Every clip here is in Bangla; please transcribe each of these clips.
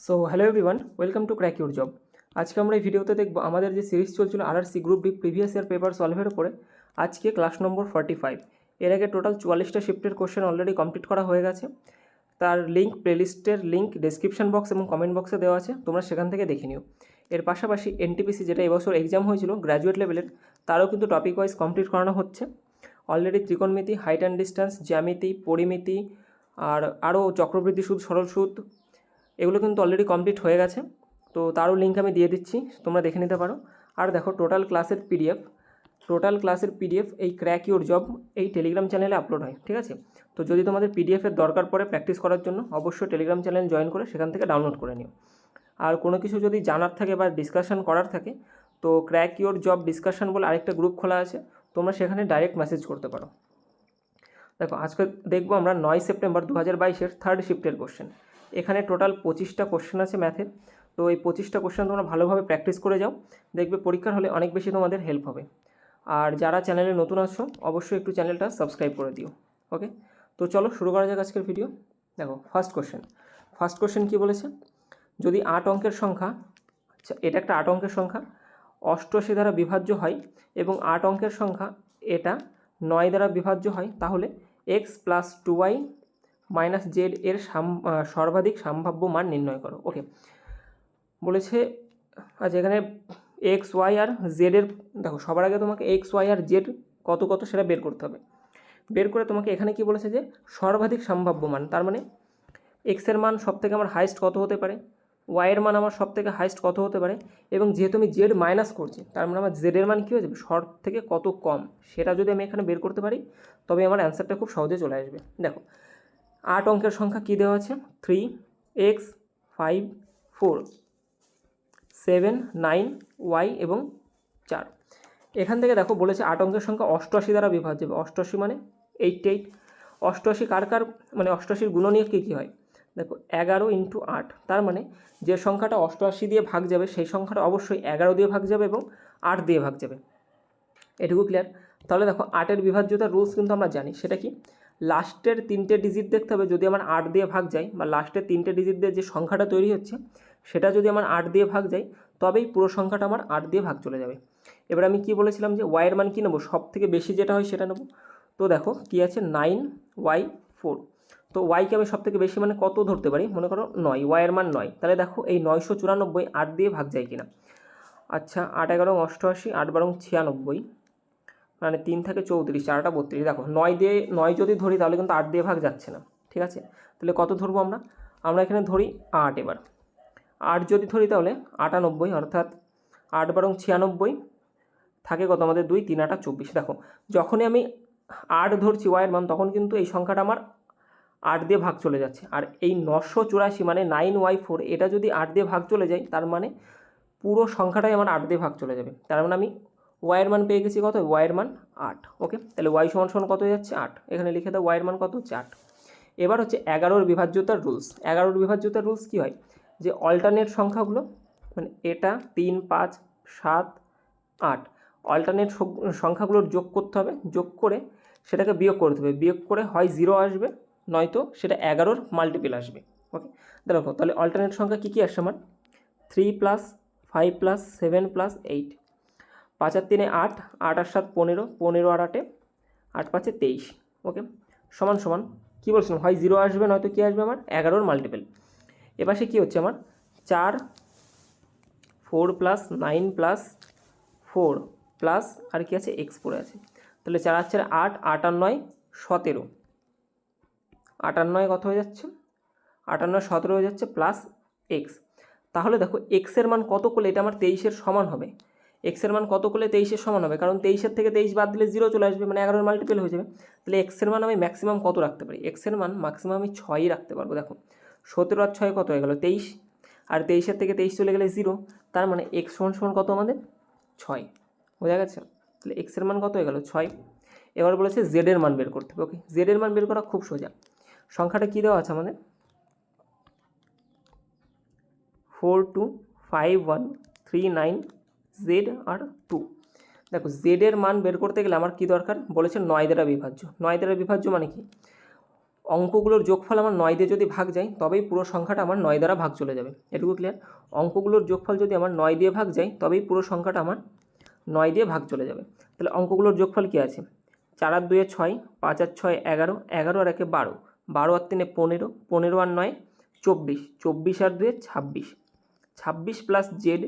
So hello everyone, welcome to crack your job. আজকে আমরা এই ভিডিওতে দেখব আমাদের যে সিরিজ চলছিল RRC group D previous year paper সলভের উপরে। আজকে ক্লাস নম্বর 45। এর আগে টোটাল 44টা শিফটের কোশ্চেন অলরেডি কমপ্লিট করা হয়ে গেছে। তার লিঙ্ক, প্লেলিস্টের লিঙ্ক ডেসক্রিপশন বক্স এবং কমেন্ট বক্সে দেওয়া আছে, তোমরা সেখান থেকে দেখে নিও। এর পাশাপাশি এনটিপিসি, যেটা এবছর এক্সাম হয়েছিল গ্র্যাজুয়েট লেভেলের, তারও কিন্তু টপিক ওয়াইজ কমপ্লিট করানো হচ্ছে। অলরেডি ত্রিকোণমিতি, হাইট অ্যান্ড ডিস্টেন্স, জ্যামিতি, পরিমিতি আর আরও চক্রবৃদ্ধি সুদ, সরল সুদ, এগুলো কিন্তু অলরেডি কমপ্লিট হয়ে গেছে। তো তারও লিঙ্ক আমি দিয়ে দিচ্ছি, তোমরা দেখে নিতে পারো। আর দেখো, টোটাল ক্লাসের পিডিএফ এই ক্র্যাক ইউর জব এই টেলিগ্রাম চ্যানেলে আপলোড হয়, ঠিক আছে? তো যদি তোমাদের পিডিএফের দরকার পড়ে প্র্যাকটিস করার জন্য, অবশ্যই টেলিগ্রাম চ্যানেল জয়েন করে সেখান থেকে ডাউনলোড করে নিও। আর কোনো কিছু যদি জানার থাকে বা ডিসকাশন করার থাকে, তো ক্র্যাক ইউর জব ডিসকাশন বলে আরেকটা গ্রুপ খোলা আছে, তোমরা সেখানে ডাইরেক্ট মেসেজ করতে পারো। দেখো, আজকে দেখবো আমরা 9 সেপ্টেম্বর 2022-এর থার্ড শিফটের কোশ্চেন। এখানে টোটাল 25টা কোশ্চেন আছে ম্যাথের। তো এই 25টা কোশ্চেন তোমরা ভালোভাবে প্র্যাকটিস করে যাও, দেখবে পরীক্ষার হলে অনেক বেশি তোমাদের হেল্প হবে। আর যারা চ্যানেলে নতুন আছো, অবশ্যই একটু চ্যানেলটা সাবস্ক্রাইব করে দিও। ওকে, তো চলো শুরু করা যাক আজকের ভিডিও। দেখো, ফার্স্ট কোশ্চেন কী বলেছে, যদি 8 অঙ্কের সংখ্যা, আচ্ছা এটা একটা 8 অঙ্কের সংখ্যা 88 দ্বারা বিভাজ্য হয় এবং 8 অঙ্কের সংখ্যা এটা 9 দ্বারা বিভাজ্য হয়, তাহলে x plus 2y minus Z এর সর্বাধিক সম্ভাব্য মান নির্ণয় করো। ওকে, বলেছে আচ্ছা এখানে এক্স ওয়াই আর জেডের, দেখো সবার আগে তোমাকে এক্স ওয়াই আর জেড কত কত সেটা বের করতে হবে। বের করে তোমাকে এখানে কি বলেছে যে সর্বাধিক সম্ভাব্য মান, তার মানে এক্সের মান সব থেকে আমার হাইস্ট কত হতে পারে, ওয়াইয়ের মান আমার সব থেকে হাইস্ট কত হতে পারে, এবং যেহেতু আমি জেড মাইনাস করছি, তার মানে আমার জেডের মান কী হয়ে যাবে, সব থেকে কত কম, সেটা যদি আমি এখানে বের করতে পারি, তবে আমার অ্যান্সারটা খুব সহজে চলে আসবে। দেখো, 8 অঙ্কের সংখ্যা কী দেওয়া আছে, 3x 5 4 7 9 y এবং 4। এখান থেকে দেখো বলেছে 8 অঙ্কের সংখ্যা 88 দ্বারা বিভাজ্য হবে। 88 মানে 88। 88 কার কার, মানে 88-র গুণনীয়ক কী কী হয়, দেখো 11 × 8, তার মানে যে সংখ্যাটা 88 দিয়ে ভাগ যাবে সেই সংখ্যাটা অবশ্যই 11 দিয়ে ভাগ যাবে এবং 8 দিয়ে ভাগ যাবে। এটুকু ক্লিয়ার? তাহলে দেখো 8-এর বিভাজ্যতার রুলস কিন্তু আমরা জানি, সেটা কি, লাস্টের 3টে ডিজিট দেখতে হবে, যদি আমার 8 দিয়ে ভাগ যায় বা লাস্টের 3টে ডিজিট দিয়ে যে সংখ্যাটা তৈরি হচ্ছে সেটা যদি আমার 8 দিয়ে ভাগ যায়, তবেই পুরো সংখ্যাটা আমার 8 দিয়ে ভাগ চলে যাবে। এবার আমি কি বলেছিলাম যে ওয়াইয়ের মান কী নেবো, সব থেকে বেশি যেটা হয় সেটা নেবো। তো দেখো কী আছে, 9y4। তো ওয়াইকে আমি সব থেকে বেশি মানে কত ধরতে পারি, মনে করো 9, ওয়াইয়ের মান 9। তাহলে দেখো এই 994 8 দিয়ে ভাগ যায় কিনা। আচ্ছা, 8 11 88, 8 12 96, মানে 3 থাকে 34, 4টা 32। দেখো 9 যদি ধরি তাহলে কিন্তু 8 দিয়ে ভাগ যাচ্ছে না, ঠিক আছে? তাহলে কত ধরবো আমরা এখানে ধরি 8। এবার 8 যদি ধরি তাহলে 98, অর্থাৎ 8 12 96, থাকে কত আমাদের 2, 3 8 24। দেখো যখনই আমি 8 ধরছি ওয়াইয়ের মান, তখন কিন্তু এই সংখ্যাটা আমার 8 দিয়ে ভাগ চলে যাচ্ছে। আর এই 984 মানে 9y4, এটা যদি 8 দিয়ে ভাগ চলে যায়, তার মানে পুরো সংখ্যাটাই আমার 8 দিয়ে ভাগ চলে যাবে। তার মানে আমি ওয়াইয়ের মান পেয়ে গেছি কত, ওয়াইয়ের মান 8। ওকে, তাহলে ওয়াই সমান সমান কত হয়ে যাচ্ছে, 8। এখানে লিখে দাও ওয়াইয়ের মান কত হচ্ছে 8। এবার হচ্ছে 11-র বিভাজ্যতার রুলস। 11-র বিভাজ্যতার রুলস কী হয়, যে অল্টারনেট সংখ্যাগুলো, মানে এটা 3 5 7 8, অল্টারনেট সংখ্যাগুলোর যোগ করতে হবে, যোগ করে সেটাকে বিয়োগ করতে হবে, বিয়োগ করে হয় 0 আসবে, নয়তো সেটা 11-র মাল্টিপল আসবে। ওকে, দেখো তাহলে অল্টারনেট সংখ্যা কী কী আসছে আমার, 3 + 5 + 7 + 8, 5 আর 3 8, 8 আর 7 15, 15 আর 8 8 5 23। ওকে, সমান সমান কী বলছিলাম, হয় 0 আসবে নয়তো কী আসবে আমার 11-র মাল্টিপল। এপাশে কী হচ্ছে আমার 4 4 + 9 + 4 প্লাস আর কি আছে, এক্স পড়ে আছে। তাহলে 4 আর 4 8, 8 আর 9 17, 8 আর 9 কত হয়ে যাচ্ছে, 8 আর 9 17 হয়ে যাচ্ছে, প্লাস এক্স। তাহলে দেখো এক্সের মান কত করলে এটা আমার 23-এর সমান হবে, এক্সের মান কত করলে 23-এর সমান হবে, কারণ 23-এর থেকে 23 বাদ দিলে 0 চলে আসবে, মানে 11-এর মাল্টিপল হয়ে যাবে। তাহলে এক্সের মান আমি ম্যাক্সিমাম কত রাখতে পারি, এক্সের মান ম্যাক্সিমাম আমি 6ই রাখতে পারবো। দেখো 17 আর 6 কত হয়ে গেল 23, আর 23-এর থেকে 23 চলে গেলে 0, তার মানে এক্স সমান সমান কত আমাদের 6। বোঝা গেছে? তাহলে এক্সের মান কত হয়ে গেল 6। এবার বলেছে জেডের মান বের করতে হবে। ওকে, জেডের মান বের করা খুব সোজা। সংখ্যাটা কী দেওয়া আছে আমাদের, 4 2 5 1 3 9 জেড আর 2। দেখো জেডের মান বের করতে গেলে আমার কী দরকার, বলেছে 9 দ্বারা বিভাজ্য। 9 দ্বারা বিভাজ্য মানে কি, অঙ্কগুলোর যোগফল আমার 9 দিয়ে যদি ভাগ যায় তবেই পুরো সংখ্যাটা আমার 9 দ্বারা ভাগ চলে যাবে। এটুকু ক্লিয়ার? অঙ্কগুলোর যোগফল যদি আমার 9 দিয়ে ভাগ যায় তবেই পুরো সংখ্যাটা আমার 9 দিয়ে ভাগ চলে যাবে। তাহলে অঙ্কগুলোর যোগফল কী আছে? 4 আর 2 6, 5 আর 6 11, 11 আর 1 12, 12 আর 3 15, 15 আর 9 24, 24 আর 2 26, 26 প্লাস জেড,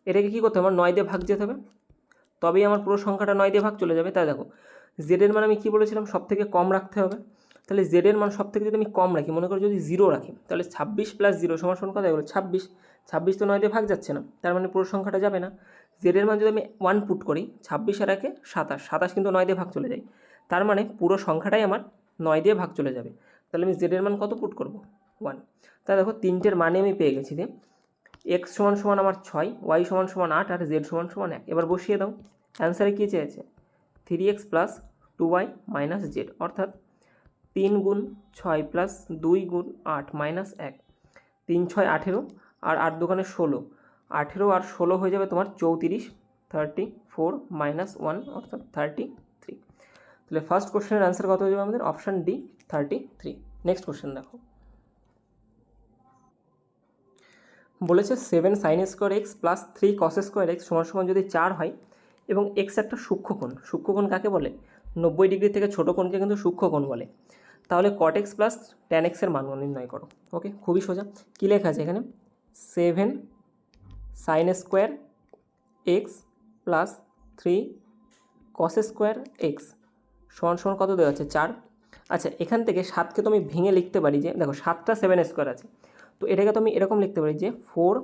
এটাকে কী করতে হবে? আমার 9 দিয়ে ভাগ যেতে হবে, তবেই আমার পুরো সংখ্যাটা 9 দিয়ে ভাগ চলে যাবে। তাই দেখো জেডের মান আমি কী বলেছিলাম? সব থেকে কম রাখতে হবে। তাহলে জেডের মান সব থেকে যদি আমি কম রাখি, মনে করো যদি 0 রাখি, তাহলে 26 প্লাস 0 সমান কত হয়ে গেলো? 26, 26 তো 9 দিয়ে ভাগ যাচ্ছে না, তার মানে পুরো সংখ্যাটা যাবে না। জেডের মান যদি আমি 1 পুট করি, 26 আর 1 27, 27 কিন্তু 9 দিয়ে ভাগ চলে যায়, তার মানে পুরো সংখ্যাটাই আমার 9 দিয়ে ভাগ চলে যাবে। তাহলে আমি জেডের মান কত পুট করব? 1। তাই দেখো তিনটের মানে আমি পেয়ে গেছি যে এক্স সমান সমান আমার 6, ওয়াই সমান সমান 8 আর জেড সমান সমান 1। এবার বসিয়ে দাও। অ্যান্সারে কী চেয়েছে? 3x plus 2y minus Z, অর্থাৎ 3 গুণ 6 প্লাস 2 গুণ 8 মাইনাস 1, 3 6 18 আর 8 দোকানে 16, 18 আর 16 হয়ে যাবে তোমার 34, 34 মাইনাস 1 অর্থাৎ 33। তাহলে ফার্স্ট কোশ্চেনের অ্যান্সার কত হয়ে যাবে আমাদের? Option D 33। নেক্সট কোশ্চেন দেখো, বলেছে 7 sine square x plus 3 cos square x সমান সমান যদি 4 হয় এবং এক্স একটা সূক্ষ্মকোণ। সূক্ষ্মকোণ কাকে বলে? 90 ডিগ্রি থেকে ছোটো কোণকে কিন্তু সূক্ষ্মকোণ বলে। তাহলে কট এক্স প্লাস ট্যান এক্সের মান নির্ণয় করো। ওকে, খুবই সোজা। কী লেখা আছে এখানে? 7 sine square x plus 3 cos square x সমান সমান কত দেওয়া আছে? 4। আচ্ছা, এখান থেকে 7কে তো আমি ভেঙে লিখতে পারি যে, দেখো 7টা 7 স্কোয়ার আছে, তো এটাকে তো আমি এরকম লিখতে পারি যে 4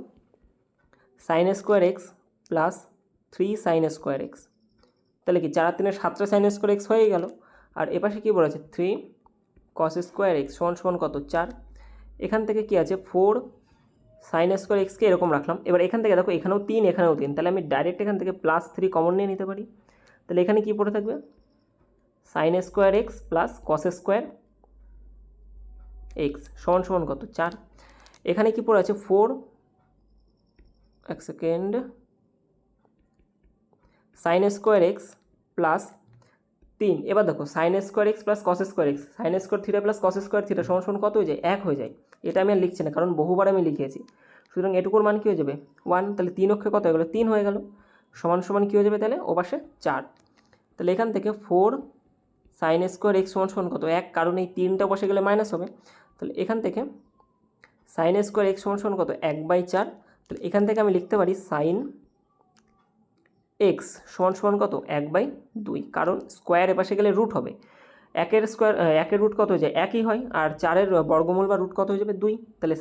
sine square x plus 3 sine square x. তাহলে কি 4 আর 3 7টা সাইন স্কোয়ার এক্স হয়ে গেল। আর এপাশে কী বলেছে? 3 কস স্কোয়ার এক্স সমান সমান কত? 4। এখান থেকে কি আছে? 4 সাইন স্কোয়ার এক্সকে এরকম রাখলাম। এবার এখান থেকে দেখো এখানেও 3 এখানেও 3, তাহলে আমি ডাইরেক্ট এখান থেকে প্লাস 3 কমন নিয়ে নিতে পারি। তাহলে এখানে কি পড়ে থাকবে? Sine square x plus cos square x সমান সমান কত? 4। এখানে কি পড়ে আছে? 4, এক second, sine square x plus 3। এবার দেখো sine square x plus cos square x, sine square theta plus cos square theta সমান সমান কত হয়ে যায়? 1 হয়ে যায়। এটা আমি আর লিখছি না, কারণ বহুবার আমি লিখেছি। সুতরাং এটুকুর মান কী হয়ে যাবে? 1। তাহলে 3 অক্ষে কত হয়ে গেলো? 3 হয়ে গেল। সমান সমান কী হয়ে যাবে তাহলে? ও পাশে 4। তাহলে এখান থেকে 4 সাইন স্কোয়ার এক্স সমান সমান কত? 1, কারণ এই 3টা বসে গেলে মাইনাস হবে। তাহলে এখান থেকে সাইন স্কোয়ার এক্স সমান সমান কত? 1/4। তাহলে এখান থেকে আমি লিখতে পারি সাইন এক্স সমান সমান কত? 1/2, কারণ স্কোয়ার এপাশে গেলে রুট হবে। 1-এর স্কোয়ার 1-এর রুট কত হয়ে যায়? 1ই হয়। আর 4-এর বর্গমূল বা রুট কত হয়ে যাবে? 2। তাহলে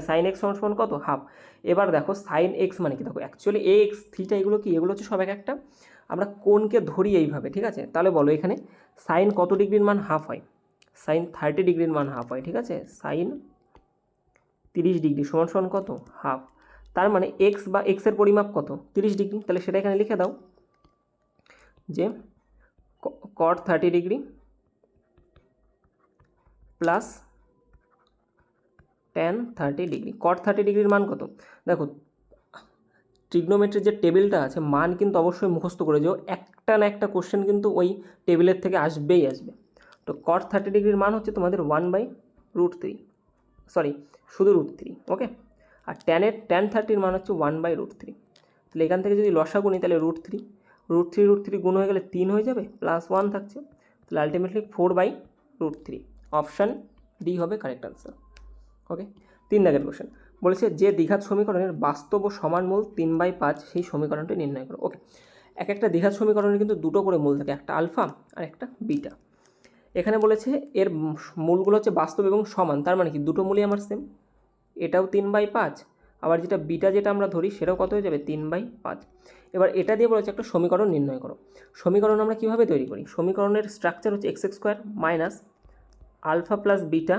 সাইন এক্স সমান সমান কত? হাফ। এবার দেখো সাইন এক্স মানে কি? দেখো অ্যাকচুয়ালি এ এক্স থিটা এগুলো কি? এগুলো হচ্ছে সব এক একটা। আমরা কোণকে ধরি এইভাবে, ঠিক আছে? তাহলে বলো এখানে সাইন কত ডিগ্রির মান হাফ হয়? সাইন 30 ডিগ্রির মান হাফ হয়, ঠিক আছে? সাইন 30 ডিগ্রি সমান সমান কত? হাফ। তার মানে এক্স বা এক্সের পরিমাপ কত? 30 ডিগ্রি। তাহলে সেটা এখানে লিখে দাও যে কট 30 ডিগ্রি প্লাস ট্যান 30 ডিগ্রি। কট 30 ডিগ্রির মান কত? দেখো ট্রিগনোমেট্রির যে টেবিলটা আছে, মান কিন্তু অবশ্যই মুখস্থ করে যাও, একটা না একটা কোশ্চেন কিন্তু ওই টেবিলের থেকে আসবেই আসবে। তো কট 30 ডিগ্রির মান হচ্ছে তোমাদের 1/√3, সরি শুধু √3। ওকে, আর ট্যান 30-র মান হচ্ছে 1/√3। তাহলে এখান থেকে যদি লসাগু নিই তাহলে √3 গুণ হয়ে গেলে 3 হয়ে যাবে, প্লাস 1 থাকছে। তাহলে আলটিমেটলি 4/√3। অপশান ডি হবে কারেক্ট আনসার। ওকে, 3 দাগের কোশ্চেন বলেছে যে দ্বিঘাত সমীকরণের বাস্তব ও সমান মূল 3/5 সেই সমীকরণটি নির্ণয় করো। ওকে, এক একটা দ্বিঘাত সমীকরণের কিন্তু দুটো করে মূল থাকে, একটা আলফা আর একটা বিটা। এখানে বলেছে এর মূলগুলো হচ্ছে বাস্তব এবং সমান, তার মানে কি দুটো মূলই আমার সেম। এটাও 3/5, আবার যেটা বিটা যেটা আমরা ধরি সেটাও কত হয়ে যাবে? 3/5। এবার এটা দিয়ে বলেছে একটা সমীকরণ নির্ণয় করো। সমীকরণ আমরা কীভাবে তৈরি করি? সমীকরণের স্ট্রাকচার হচ্ছে x square minus alpha plus beta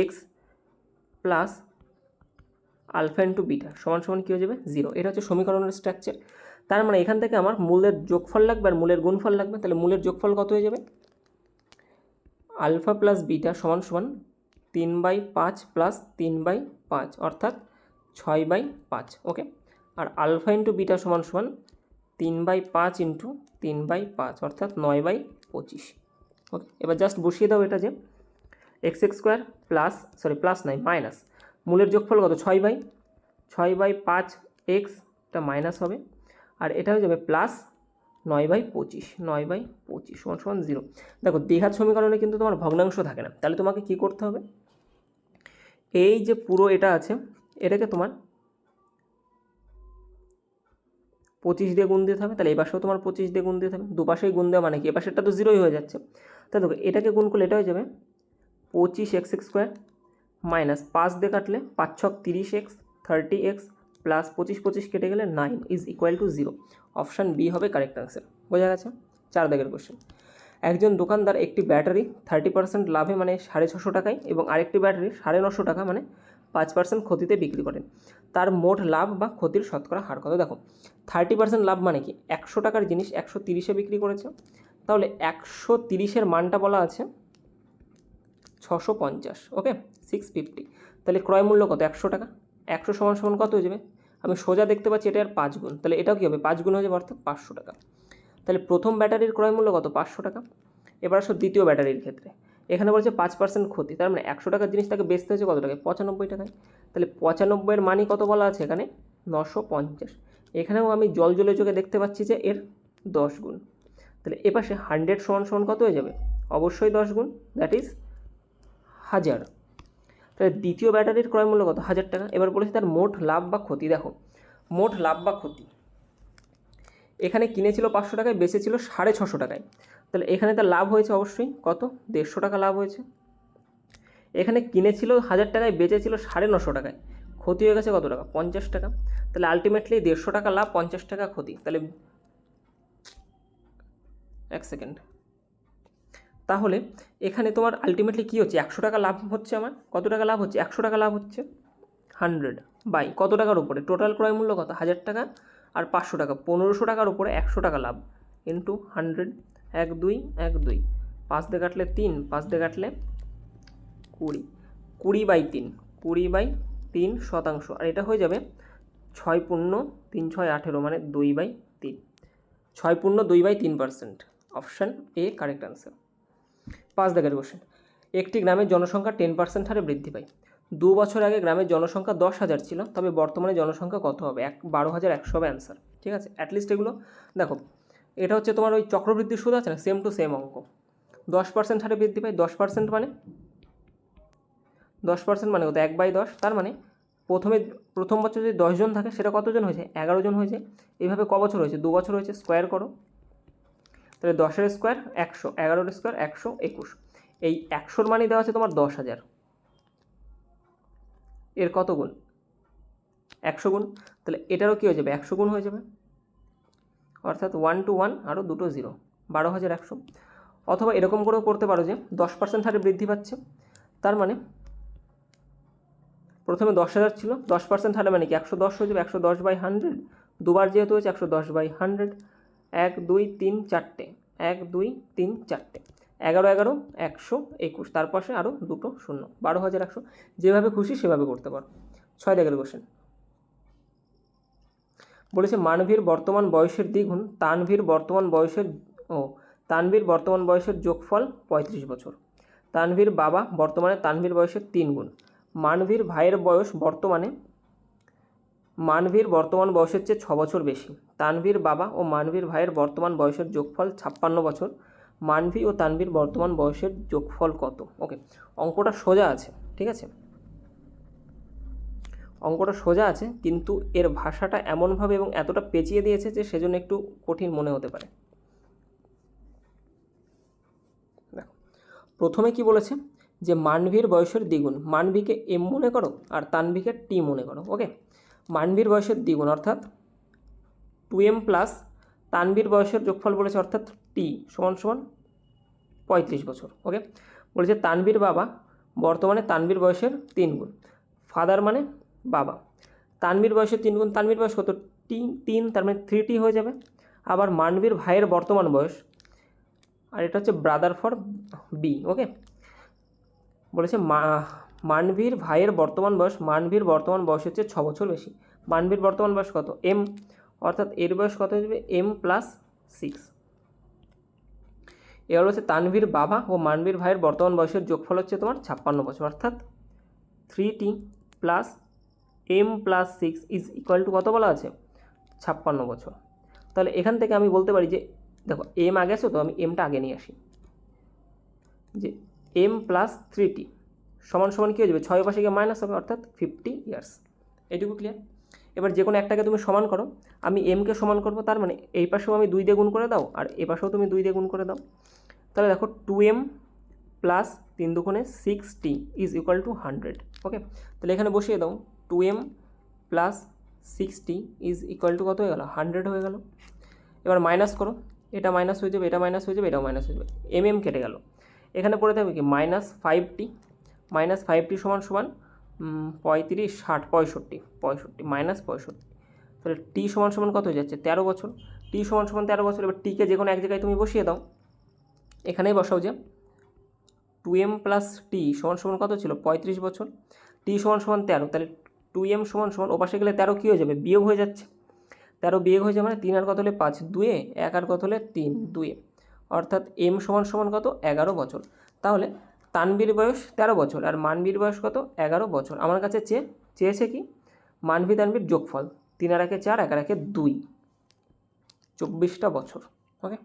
x plus alpha into beta সমান সমান কী হয়ে যাবে? 0। এটা হচ্ছে সমীকরণের স্ট্রাকচার। তার মানে এখান থেকে আমার মূলের যোগফল লাগবে আর মূলের গুণফল লাগবে। তাহলে মূলের যোগফল কত হয়ে যাবে? আলফা প্লাস বিটা সমান সমান 3/5 প্লাস 3/5 অর্থাৎ 6/5। ওকে, আর আলফা ইন্টু বিটা সমান সমান 3/5 ইন্টু 3/5 অর্থাৎ 9/25। ওকে, এবার জাস্ট বসিয়ে দাও এটা যে এক্স স্কোয়ার প্লাস নয় মাইনাস মূলের যোগফল কত 6/5 এক্সটা মাইনাস হবে, আর এটা হয়ে যাবে প্লাস 9/25 9/25 = 0। দেখো দ্বিঘাত সমীকরণে কিন্তু তোমার ভগ্নাংশ থাকে না, তাহলে তোমাকে কি করতে হবে, এই যে পুরো এটা আছে এটাকে তোমার 25 দিয়ে গুণ দিতে হবে, তাহলে এই পাশেও তোমার 25 দিয়ে গুণ দিতে হবে, দুপাশেই গুণ দেওয়া মানে কি, এ পাশেরটা তো 0ই হয়ে যাচ্ছে, তাই দেখো এটাকে গুণ করলে এটা হয়ে যাবে 25x² মাইনাস 5 দিয়ে কাটলে 5 × 6 = 30x 30x প্লাস 25 কেটে গেলে 9 = 0। অপশান বি হবে কারেক্ট আনসার। বোঝা গেছে? 4 দাগের কোশ্চেন। একজন দোকানদার একটি ব্যাটারি 30% লাভে মানে 650 টাকায় এবং আরেকটি ব্যাটারি 950 টাকা মানে 5% ক্ষতিতে বিক্রি করেন। তার মোট লাভ বা ক্ষতির শতকরা হার কত? দেখো 30% লাভ মানে কি, 100 টাকার জিনিস 130-এ বিক্রি করেছে, তাহলে 130-এর মানটা বলা আছে 650, ওকে 650, তাহলে ক্রয় মূল্য কত 100 টাকা, 100 সমান কত হয়ে যাবে, আমি সোজা দেখতে পাচ্ছি এটা আর 5 গুণ, তাহলে এটাও কী হবে 5 গুণ হয়ে যাবে অর্থাৎ 500 টাকা। তাহলে প্রথম ব্যাটারির ক্রয় মূল্য কত 500 টাকা। এবার আসো দ্বিতীয় ব্যাটারির ক্ষেত্রে, এখানে বলছে 5% ক্ষতি, তার মানে 100 টাকার জিনিস তাকে বেচতে হয়েছে কত টাকায় 95 টাকায়, তাহলে 95-এর মানই কত বলা আছে এখানে 950। এখানেও আমি জলে চোখে দেখতে পাচ্ছি যে এর 10 গুণ, তাহলে এপাশে 100 সমান কত হয়ে যাবে, অবশ্যই 10 গুণ, দ্যাট ইজ 1000। তাহলে দ্বিতীয় ব্যাটারির ক্রয় মূল্য কত 1000 টাকা। এবার বলেছি তার মোট লাভ বা ক্ষতি, দেখো মোট লাভ বা ক্ষতি, এখানে কিনেছিল 500 টাকায়, বেচেছিল 650 টাকায়, তাহলে এখানে তার লাভ হয়েছে অবশ্যই কত 150 টাকা লাভ হয়েছে। এখানে কিনেছিল 1000 টাকায়, বেচেছিল 950 টাকায়, ক্ষতি হয়ে গেছে কত টাকা 50 টাকা, তাহলে আলটিমেটলি 150 টাকা লাভ 50 টাকা ক্ষতি, তাহলে এক সেকেন্ড, তাহলে এখানে তোমার আলটিমেটলি কী হচ্ছে 100 টাকা লাভ হচ্ছে, আমার কত টাকা লাভ হচ্ছে 100 টাকা লাভ হচ্ছে 100 বাই কত টাকার উপরে, টোটাল ক্রয় মূল্য কত 1000 টাকা আর 500 টাকা, 1500 টাকার উপরে 100 টাকা লাভ ইন্টু 100, 1 2 1 2, 5 দিয়ে কাটলে 3, 5 দিয়ে কাটলে 20, 20/3 20/3%, আর এটা হয়ে যাবে 6 পূর্ণ 3 6 18 মানে 2/3, 6 পূর্ণ 2/3%। Option A correct answer. 5 দাগের কোশ্চেন, একটি গ্রামের জনসংখ্যা 10% হারে বৃদ্ধি পায়। 2 বছর আগে গ্রামের জনসংখ্যা 10,000 ছিল, তবে বর্তমানে জনসংখ্যা কত হবে, 12,100 হবে অ্যান্সার। ঠিক আছে, অ্যাটলিস্ট এগুলো দেখো, এটা হচ্ছে তোমার ওই চক্রবৃদ্ধির সুদ আছে না, সেম টু সেম অঙ্ক। 10% হারে বৃদ্ধি পায়, 10% মানে 10% মানে কত 1/10, তার মানে প্রথম বছর যদি 10 জন থাকে সেটা কতজন হয়েছে 11 জন হয়েছে। এইভাবে ক বছর হয়েছে 2 বছর হয়েছে, স্কোয়ার করো, তাহলে 10-এর স্কোয়ার 100, 11-এর স্কোয়ার 121, এই 100-র মানই দেওয়া আছে তোমার 10,000, এর কত গুণ 100 গুণ, তাহলে এটারও কী হয়ে যাবে 100 গুণ হয়ে যাবে, অর্থাৎ 1 to 1 আরও দুটো 0, 12,100। অথবা এরকম করেও করতে পারো যে 10% হারে বৃদ্ধি পাচ্ছে, তার মানে প্রথমে 10,000 ছিল, 10% হারে মানে কি 110 হয়ে যাবে, 110/100, দুবার যেহেতু হয়েছে 110/100, 1 2 3 4টে, 1 2 3 4টে, 11 11 121, তার পাশে আরও দুটো 0, 12,100। যেভাবে খুশি সেভাবে করতে পারো। 6 দাগের কোশ্চেন বলেছে মানভীর বর্তমান বয়সের দ্বিগুণ তানভীর বর্তমান বয়সের যোগফল 35 বছর। তানভীর বাবা বর্তমানে তানভীর বয়সের 3 গুণ। মানভীর ভাইয়ের বয়স মানভীর বর্তমান বয়সের চেয়ে 6 বছর বেশি। তানভীর বাবা ও মানভীর ভাইয়ের বর্তমান বয়সের যোগফল 56 বছর। মানভী ও তানভীর বর্তমান বয়সের যোগফল কত? ওকে, অঙ্কটা সোজা আছে, ঠিক আছে, অঙ্কটা সোজা আছে, কিন্তু এর ভাষাটা এমনভাবে এবং এতটা পেঁচিয়ে দিয়েছে যে সেজন্য একটু কঠিন মনে হতে পারে। দেখো প্রথমে কি বলেছে যে মানভীর বয়সের দ্বিগুণ, মানভীকে এম মনে করো আর তানভীকে টি মনে করো। ওকে, মানভীর বয়সের দ্বিগুণ অর্থাৎ 2m প্লাস তানভীর বয়সের যোগফল বলেছে অর্থাৎ টি সমান 35 বছর। ওকে, বলেছে তানভীর বাবা বর্তমানে তানভীর বয়সের 3 গুণ। ফাদার মানে বাবা, তানভীর বয়সের 3 গুণ, তানভীর বয়স কত 3, তার মানে 3t হয়ে যাবে। আবার মানভীর ভাইয়ের বর্তমান বয়স, আর এটা হচ্ছে ব্রাদার ফর বি। ওকে, বলেছে মানভীর ভাইয়ের বর্তমান বয়স, মানভীর বর্তমান বয়স হচ্ছে 6 বছর বেশি। মানভীর বর্তমান বয়স কত m, অর্থাৎ এর বয়স কত হয়ে যাবে m + 6। এবার হচ্ছে তানভীর বাবা ও মানবীর ভাইয়ের বর্তমান বয়সের যোগফল হচ্ছে তোমার 56 বছর, অর্থাৎ 3t plus m plus 6 is equal to কত বলা আছে? 56 বছর। তাহলে এখান থেকে আমি বলতে পারি যে দেখো m আগে আছে, তো আমি mটা আগে নিয়ে আসি, যে m প্লাস 3t সমান সমান কী হয়ে যাবে, 6 পাশে গিয়ে মাইনাস হবে, অর্থাৎ 50 ইয়ার্স। এইটুকু ক্লিয়ার? এবার যে কোনো একটাকে তুমি সমান করো, আমি এমকে সমান করবো, তার মানে এই পাশেও আমি 2 দিয়ে গুণ করে দাও আর এ পাশেও তুমি 2 দিয়ে গুণ করে দাও। তাহলে দেখো 2m প্লাস 3 দুগুণে 6t ইজ ইকুয়াল টু 100। ওকে, তাহলে এখানে বসিয়ে দাও 2m plus 6t is equal to কত হয়ে গেল, 100 হয়ে গেল। এবার মাইনাস করো, এটা মাইনাস হয়ে যাবে, এটা মাইনাস হয়ে যাবে, এটাও মাইনাস হয়ে যাবে, কেটে গেল। এখানে পড়ে থাকবে কি মাইনাস 5t, মাইনাস 5t সমান সমান 35, 60, 65 মাইনাস 65। তাহলে টি সমান সমান কত হয়ে যাচ্ছে, 13 বছর। টি সমান সমান 13 বছর। এবার টিকে যে কোনো এক জায়গায় তুমি বসিয়ে দাও, এখানেই বসাও যে 2m প্লাস টি সমান সমান কত ছিল, 35 বছর। টি সমান সমান 13, তাহলে 2m সমান সমান ওপাশে গেলে 13 কী হয়ে যাবে, বিয়োগ হয়ে যাচ্ছে। 13 বিয়োগ হয়ে যাবে মানে 3 আর কত হলে 5, 2 1 আর কত হলে 3, 2, অর্থাৎ m সমান সমান কত, 11 বছর। তাহলে তানবীর বয়স 13 বছর আর মানবীর বয়স কত, 11 বছর। আমার কাছে চেয়েছে কি, মানবী তানবীর যোগফল, 3 আর 1 4, 1 আর 1 2, 24টা বছর। ওকে,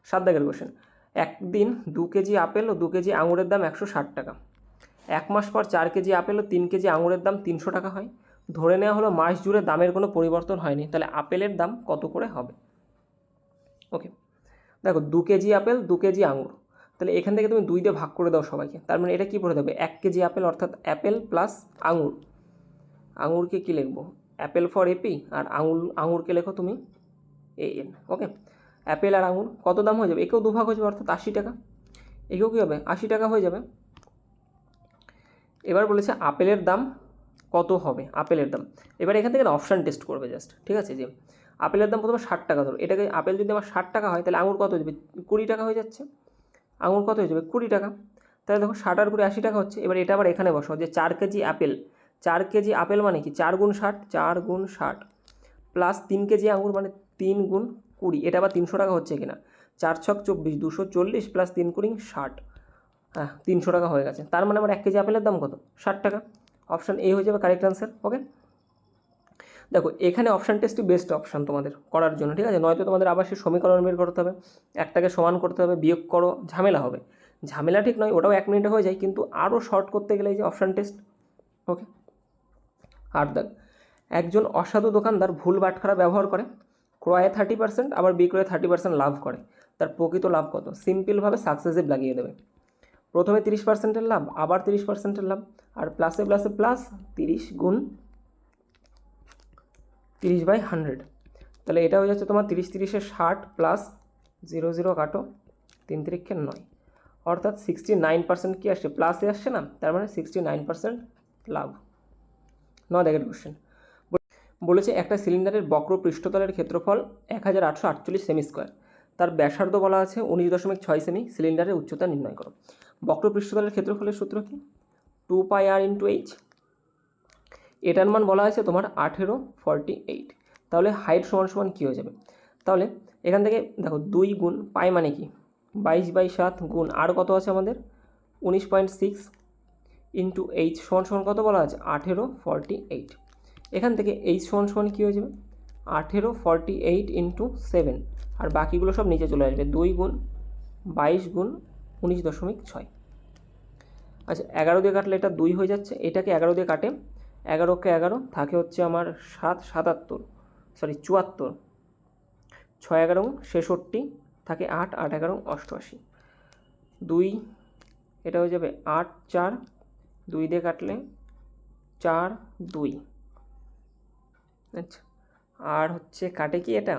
7 দাগের কোশ্চেন। একদিন 2 কেজি আপেল ও 2 কেজি আঙুরের দাম 160 টাকা। 1 মাস পর 4 কেজি আপেল ও 3 কেজি আঙুরের দাম 300 টাকা হয়। ধরে নেওয়া হলো মাস জুড়ে দামের কোনো পরিবর্তন হয়নি, তাহলে আপেলের দাম কত করে হবে? ওকে, দেখো 2 কেজি আপেল 2 কেজি আঙুর, তাহলে এখান থেকে তুমি 2 দিয়ে ভাগ করে দাও সবাইকে, তার মানে এটা কী পড়ে যাবে, 1 কেজি আপেল, অর্থাৎ অ্যাপেল প্লাস আঙুর। আঙুরকে কী লিখবো, অ্যাপেল ফর এপি, আর আঙুরকে লেখো তুমি AN। ওকে, অ্যাপেল আর আঙুর কত দাম হয়ে যাবে, একেও 2 ভাগ হয়ে যাবে, অর্থাৎ 80 টাকা। একেও কী হবে, 80 টাকা হয়ে যাবে। এবার বলেছে আপেলের দাম কত হবে, আপেলের দাম। এবার এখান থেকে অপশান টেস্ট করবে জাস্ট, ঠিক আছে, যে আপেলের দাম প্রথমে 60 টাকা ধরো, এটাকে আপেল যদি আমার 60 টাকা হয়, তাহলে আঙুর কত হয়ে যাবে, 20 টাকা হয়ে যাচ্ছে। আঙুর কত হয়ে যাবে, 20 টাকা। তাহলে দেখো 60 আর 20 80 টাকা হচ্ছে। এবার এটা আবার এখানে বসাও যে 4 কেজি আপেল, 4 কেজি আপেল মানে কি 4 গুণ 60, 4 গুণ 60 প্লাস 3 কেজি আঙুর মানে 3 গুণ 20, এটা আবার 300 টাকা হচ্ছে কিনা, 4 ছক 24, 240 প্লাস 3 কুড়ি 60, হ্যাঁ 300 টাকা হয়ে গেছে। তার মানে আমার 1 কেজি আপেলের দাম কত, 60 টাকা। অপশান এ হয়ে যাবে কারেক্ট আনসার। ওকে, দেখো এখানে অপশান টেস্টই বেস্ট অপশান তোমাদের করার জন্য, ঠিক আছে, নয়তো তোমাদের আবার সেই সমীকরণ বের করতে হবে, একটাকে সমান করতে হবে, বিয়োগ করো, ঝামেলা হবে। ঝামেলা ঠিক নয়, ওটাও 1 মিনিটে হয়ে যায়, কিন্তু আরও শর্ট করতে গেলে এই যে অপশান টেস্ট। ওকে, 8 দাগ। একজন অসাধু দোকানদার ভুল বাটখারা ব্যবহার করে ক্রয়ে 30% আবার বিক্রয়ে 30% লাভ করে, তার প্রকৃত লাভ কত? সিম্পলভাবে সাকসেসিভ লাগিয়ে দেবে। প্রথমে 30%-এর লাভ, আবার 30%-এর লাভ, আর প্লাসে প্লাসে প্লাস 30 গুণ 30/100। তাহলে এটা হয়ে যাচ্ছে তোমার 30 30-এ 60 প্লাস 0 0 কাটো, 3 3-এ 9, অর্থাৎ 69% কি আসছে, প্লাসে আসছে না, তার মানে 69% লাভ। 9 দাগের কোশ্চেন বলেছে একটা সিলিন্ডারের বক্র পৃষ্ঠতলের ক্ষেত্রফল 1848 সেমি স্কোয়ার, তার ব্যাসার্ধ বলা আছে 19.6 সেমি, সিলিন্ডারের উচ্চতা নির্ণয় করো। বক্র পৃষ্ঠতলের ক্ষেত্রফলের সূত্র কি, 2πr/h। এটার মান বলা আছে তোমার 1848, তাহলে হাইট সমান সমান কী হয়ে যাবে, তাহলে এখান থেকে দেখো 2 গুণ পাই মানে কি 22/7 গুণ আর কত আছে আমাদের 19.6 ইন্টু h সমান সমান কত বলা আছে 1848। এখান থেকে h সমান সমান কী হয়ে যাবে 1848 ইন্টু 7, আর বাকিগুলো সব নিচে চলে আসবে, 2 গুণ 22 গুণ 19.6। আচ্ছা 11 দিয়ে কাটলে এটা 2 হয়ে যাচ্ছে, এটাকে 11 দিয়ে কাটে, 11কে 11 থাকে হচ্ছে আমার 74, 6 11 66 থাকে 8 8 11 88, 2 এটা হয়ে যাবে 8 4, 2 দিয়ে কাটলে 4 2। আচ্ছা আর হচ্ছে কাটে কি এটা,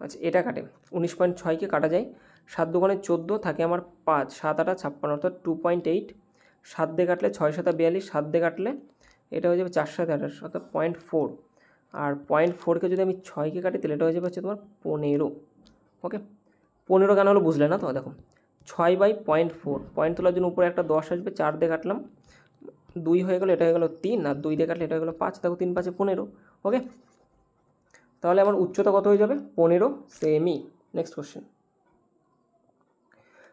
আচ্ছা এটা কাটে 19.6কে কাটা যায়, 7 দুগুণে 14 থাকে আমার 5, 7 8 56, অর্থাৎ 2.8। 7 দিয়ে কাটলে 6 7 42, 7 দিয়ে কাটলে এটা হয়ে যাবে 4 7 28, অর্থাৎ 0.4, আর 0.4কে যদি আমি 6কে কাটি তাহলে এটা হয়ে যাবে হচ্ছে তোমার 15। ওকে, 15 কেন হলো বুঝলে না তো, দেখো 6/0.4, পয়েন্ট তোলার জন্য উপরে একটা 10 আসবে, 4 দিয়ে কাটলাম 2 হয়ে গেলো, এটা হয়ে গেলো 3, আর 2 দিয়ে কাটলে এটা হয়ে গেলো 5, দেখো 3 5 15। ওকে, তাহলে আমার উচ্চতা কত হয়ে যাবে? 15 সেমি। নেক্সট কোশ্চেন,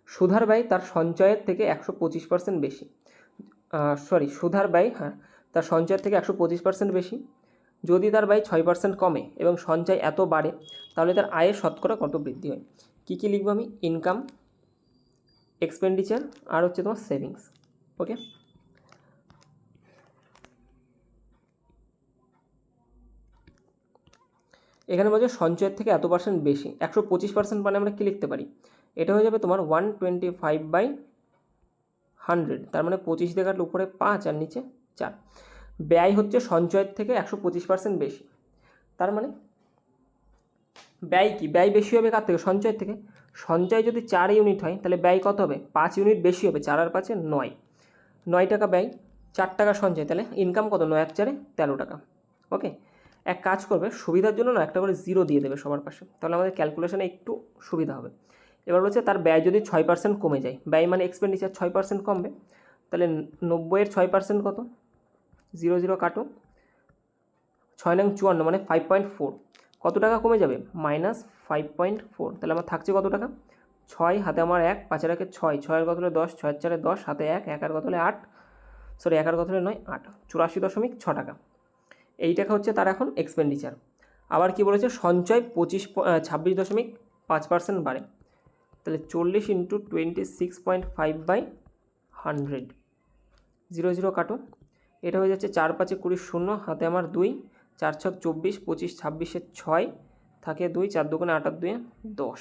সুধার ব্যয় তার সঞ্চয়ের থেকে 125% বেশি। সুধার ব্যয় তার সঞ্চয়ের থেকে 125% বেশি। যদি তার ব্যয় 6% কমে এবং সঞ্চয় এত বাড়ে, তাহলে তার আয়ের শতকরা কত বৃদ্ধি হয়? কী কী লিখবো আমি? ইনকাম, এক্সপেন্ডিচার, আর হচ্ছে তোমার সেভিংস। ওকে, এখানে বলছে সঞ্চয়ের থেকে এত পার্সেন্ট বেশি। 125% মানে আমরা কী লিখতে পারি? এটা হয়ে যাবে তোমার 125/100, তার মানে 25 দিয়ে কাটলে উপরে 5 আর নিচে 4। ব্যয় হচ্ছে সঞ্চয়ের থেকে 125% বেশি, তার মানে ব্যয় কি? ব্যয় বেশি হবে কার থেকে? সঞ্চয়ের থেকে। সঞ্চয় যদি 4 ইউনিট হয় তাহলে ব্যয় কত হবে? 5 ইউনিট বেশি হবে। 4 আর 5 9, 9 টাকা ব্যয়, 4 টাকা সঞ্চয়, তাহলে ইনকাম কত? 9 আর 4 13 টাকা। ওকে, এক কাজ করবে, সুবিধার জন্য না একটা করে 0 দিয়ে দেবে সবার পাশে, তাহলে আমাদের ক্যালকুলেশনে একটু সুবিধা হবে। এবার বলছে তার ব্যয় যদি 6% কমে যায়, ব্যয় মানে এক্সপেন্ডিচার 6% কমবে, তাহলে 90-এর 6% কত? 0 0 কাটো, 6 নং 54 মানে 5.4। কত টাকা কমে যাবে? -5.4। তাহলে আমার থাকছে কত টাকা? 6, হাতে আমার 1, 5 এর 6, 6 এর কত হলে 10, 6 এর 4 10, হাতে 1, 1 আর কত হলে 8, 1 আর কত হলে 9, 8, 84.6 টাকা। এই টাকা হচ্ছে তার এখন এক্সপেন্ডিচার। আবার কি বলেছে? সঞ্চয় 26.5% বাড়ে, তাহলে 40 × 26.5/100, 0 0 কাটো, এটা হয়ে যাচ্ছে 4 5 20 0, হাতে আমার 2, 4 6 24, 25 26 6 থাকে 2, 4 2 8 8 2 10,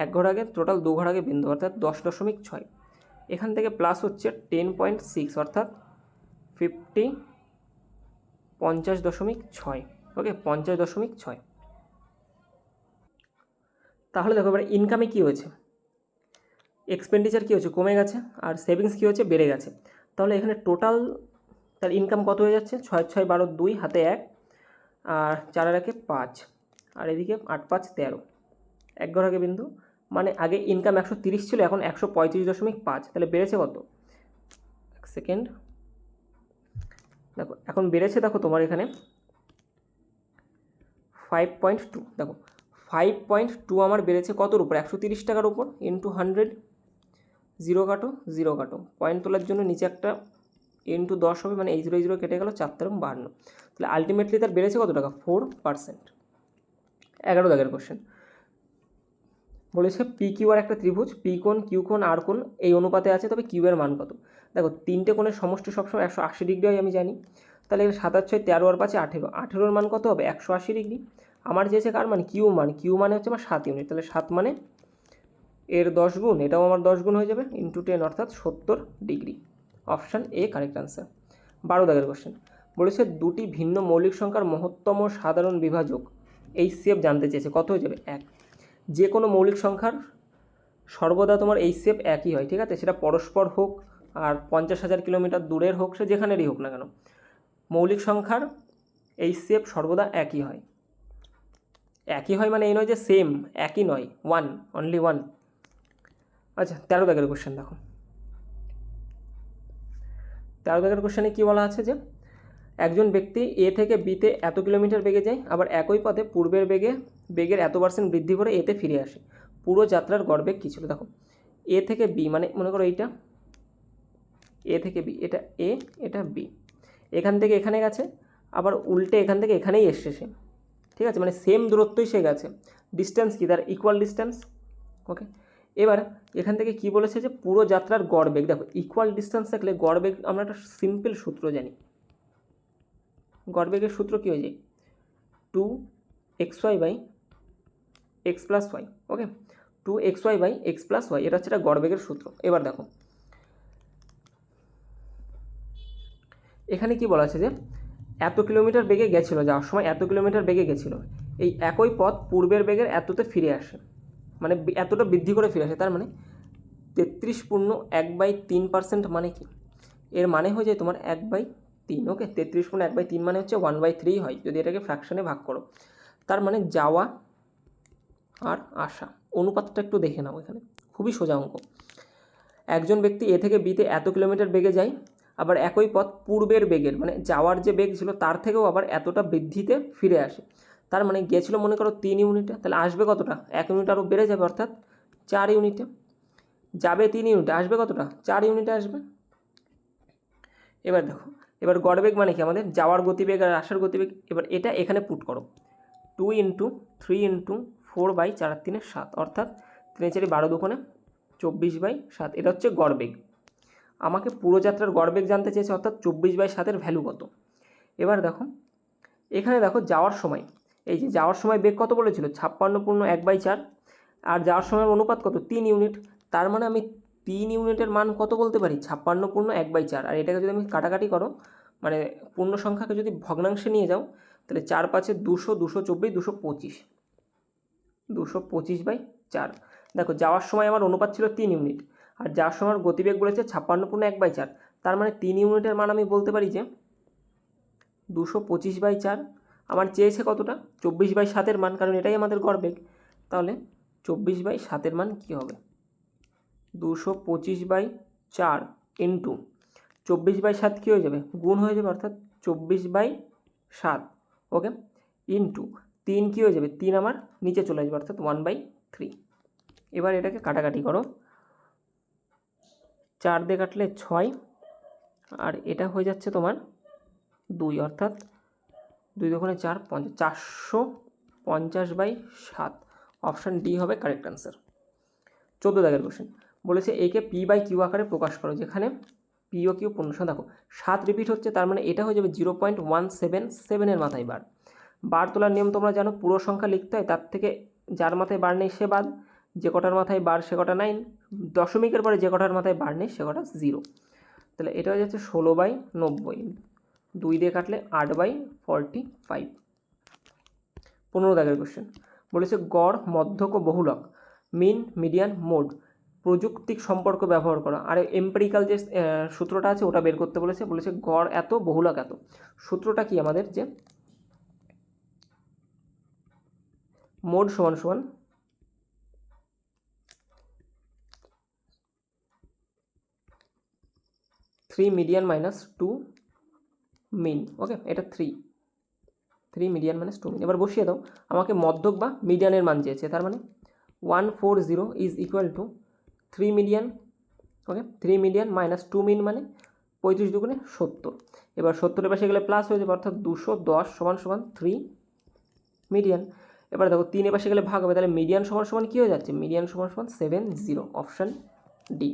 এক ঘর আগে টোটাল 2 ঘর আগে বিন্দু, অর্থাৎ 10.6। এখান থেকে প্লাস হচ্ছে 10.6, অর্থাৎ 50.6। ওকে, 50.6। তাহলে দেখো এবার ইনকামে কী হয়েছে? এক্সপেন্ডিচার কী হচ্ছে? কমে গেছে। আর সেভিংস কী হচ্ছে? বেড়ে গেছে। তাহলে এখানে টোটাল তার ইনকাম কত হয়ে যাচ্ছে? 6 6 12 2, হাতে 1 আর 4 আর 1 5, আর এদিকে 8 5 13, এক ঘর আগে বিন্দু। মানে আগে ইনকাম 130 ছিল, এখন 135.5, তাহলে বেড়েছে কত? এক সেকেন্ড, দেখো এখন বেড়েছে, দেখো তোমার এখানে 5.2। দেখো 5.2 আমার বেড়েছে কতর উপর? 130 টাকার উপর, ইন্টু 100, 0 কাটো 0 কাটো, পয়েন্ট তোলার জন্য নিচে একটা ইন্টু 10 হবে, মানে এই 0 0 কেটে গেল, 4 এবং 52। তাহলে আলটিমেটলি তার বেড়েছে কত টাকা? 4%। 11 দাগের কোশ্চেন বলেছে পি কিউ আর একটা ত্রিভুজ, পি কোণ, কিউ কোণ, আর কোণ এই অনুপাতে আছে, তবে কিউ এর মান কত? দেখো তিনটে কোণের সমষ্টি সবসময় 180 ডিগ্রি হয়, আমি জানি। তাহলে 7 আর 6 13 আর 5 18, 18-এর মান কত হবে? 180 ডিগ্রি। আমার চেয়েছে কার মান? কিউ মান। কিউ মানে হচ্ছে আমার 7 ইউনিট, তাহলে 7 মানে এর 10 গুণ, এটাও আমার 10 গুণ হয়ে যাবে, ইন্টু 10, অর্থাৎ 70 degree. Option A correct answer. 12 দাগের কোশ্চেন বলেছে দুটি ভিন্ন মৌলিক সংখ্যার মহত্তম সাধারণ বিভাজক HCF জানতে চেয়েছে, কত হয়ে যাবে? 1। যে কোনো মৌলিক সংখ্যার সর্বদা তোমার HCF একই হয়, ঠিক আছে? সেটা পরস্পর হোক আর 50,000 কিলোমিটার দূরের হোক, সে যেখানেরই হোক না কেন, মৌলিক সংখ্যার HCF সর্বদা একই হয়। একই হয় মানে এই নয় যে সেম, একই নয়, অনলি ওয়ান। আচ্ছা, 13 দাগের কোশ্চেন দেখো। 13 দাগের কোশ্চেনে কী বলা আছে? যে একজন ব্যক্তি এ থেকে বিতে এত কিলোমিটার বেগে যায়, আবার একই পথে পূর্বের বেগের এত % বৃদ্ধি করে এতে ফিরে আসে। পুরো যাত্রার গড়বেগ কী ছিল? দেখো এ থেকে বি, মানে মনে করো এইটা এ থেকে বি, এটা এ, এটা বি, এখান থেকে এখানে গেছে, আবার উল্টে এখান থেকে এখানেই এসছে সে, ঠিক আছে? মানে সেম দূরত্বই সে গেছে। ডিস্টেন্স কি? তার ইকুয়াল ডিস্টেন্স। ওকে, এবার এখান থেকে কি বলেছে? যে পুরো যাত্রার গড়বেগ। দেখো ইকুয়াল ডিস্টেন্স থাকলে গড়বেগ আমরা একটা সিম্পল সূত্র জানি। গড়বেগের সূত্র কী হয়ে যায়? 2xy/x + y। ওকে, 2xy/x + y, এটা হচ্ছে একটা গড়বেগের সূত্র। এবার দেখো এখানে কি বলা আছে? যে এত কিলোমিটার বেগে গেছিলো, যাওয়ার সময় এত কিলোমিটার বেগে গেছিলো, এই একই পথ পূর্বের বেগের এততে ফিরে আসে, মানে এতটা বৃদ্ধি করে ফিরে আসে। তার মানে 33.1/3%, মানে কি? এর মানে হয়ে যায় তোমার 1/3। ওকে, 33.1/3 মানে হচ্ছে 1/3 হয় যদি এটাকে ফ্র্যাকশনে ভাগ করো। তার মানে যাওয়া আর আসা অনুপাতটা একটু দেখে নাও, এখানে খুবই সোজা অঙ্ক। একজন ব্যক্তি এ থেকে বিতে এত কিলোমিটার বেগে যায়, আবার একই পথ পূর্বের বেগের, মানে যাওয়ার যে বেগ ছিল তার থেকেও আবার এতটা বৃদ্ধিতে ফিরে আসে। তার মানে গিয়েছিল মনে করো 3 ইউনিটে, তাহলে আসবে কতটা, 1 ইউনিট আরও বেড়ে যাবে, অর্থাৎ 4 ইউনিটে। যাবে 3 ইউনিটে, আসবে কতটা, 4 ইউনিটে আসবে। এবার দেখো, এবার গড়বেগ মানে কি, আমাদের যাওয়ার গতিবেগ আর আসার গতিবেগ। এবার এটা এখানে পুট করো, 2 × 3 × 4/4 আর 3 7, অর্থাৎ 3 4 12 দুগুণে 24/7। এটা হচ্ছে গড়বেগ। আমাকে পুরো যাত্রার গড়বেগ জানতে চেয়েছে, অর্থাৎ 24/7 ভ্যালু কত। এবার দেখো এখানে দেখো যাওয়ার সময়, এই যে যাওয়ার সময় বেগ কত বলেছিল, 56.1/4, আর যাওয়ার সময়ের অনুপাত কত, 3 ইউনিট। তার মানে আমি 3 ইউনিটের মান কত বলতে পারি, 56.1/4। আর এটাকে যদি আমি কাটাকাটি করো, মানে পূর্ণ সংখ্যাকে যদি ভগ্নাংশে নিয়ে যাও, তাহলে 4 5 200, 224, 225, 225/4। দেখো যাওয়ার সময় আমার অনুপাত ছিল 3 ইউনিট, আর যাওয়ার সময় গতিবেগ বলেছে 56.1/4। তার মানে 3 ইউনিটের মান আমি বলতে পারি যে 225/4। আমার চেয়েছে কতটা, 24/7 মান, কারণ এটাই আমাদের গড়বেগ। তাহলে 24/7 মান কী হবে, 225/4 ইন্টু 24/7 কী হয়ে যাবে, গুণ হয়ে যাবে, অর্থাৎ 24/7, ওকে, ইন্টু 3 কী হয়ে যাবে, 3 আমার নিচে চলে আসবে, অর্থাৎ 1/3। এবার এটাকে কাটাকাটি করো, 4 দিয়ে কাটলে 6, আর এটা হয়ে যাচ্ছে তোমার 2, অর্থাৎ 2 দুগুণে 4 50, 450/7। অপশান ডি হবে কারেক্ট অ্যান্সার। 14 দাগের কোশ্চেন বলেছে একে P/Q আকারে প্রকাশ করো, যেখানে পি ও কিউ পূর্ণসংখ্যা। দেখো 7 রিপিট হচ্ছে, তার মানে এটা হয়ে যাবে 0.177 এর মাথায় বার। বার তোলার নিয়ম তোমরা জানো, পুরো সংখ্যা লিখতে হয়, তার থেকে যার মাথায় বার নেই সে বাদ, যে কটার মাথায় বার সে কটা 9, দশমিকের পরে যে কটার মাথায় বার নেই সে কটা 0। তাহলে এটা হয়ে যাচ্ছে 16/90, 2 দিয়ে কাটলে 8/45। 15 দাগের কোশ্চেন বলেছে গড়, মধ্যক ও বহুলক, মিন, মিডিয়ান, মোড প্রযুক্তিক সম্পর্ক ব্যবহার করা। আর এম্পিরিক্যাল যে সূত্রটা আছে ওটা বের করতে বলেছে। বলেছে গড় এত, বহুলক এত। সূত্রটা কি আমাদের, যে মোড সমান সমান 3 মিডিয়ান মাইনাস 2 মিন, ওকে, এটা 3 মিডিয়ান মাইনাস 2 মিন। এবার বসিয়ে দাও, আমাকে মধ্যক বা মিডিয়ানের মান চেয়েছে, তার মানে 140 is equal to 3 median, okay, 3 median minus 2 মিন, মানে 35 দুগুণে 70। এবার 70-এর পাশে গেলে প্লাস হয়ে যাবে, অর্থাৎ 210 সমান সমান 3 মিডিয়ান। এবার দেখো 3-এর পাশে গেলে ভাগ হবে, তাহলে মিডিয়ান সমান সমান কী হয়ে যাচ্ছে, মিডিয়ান সমান সমান 70, অপশান ডি।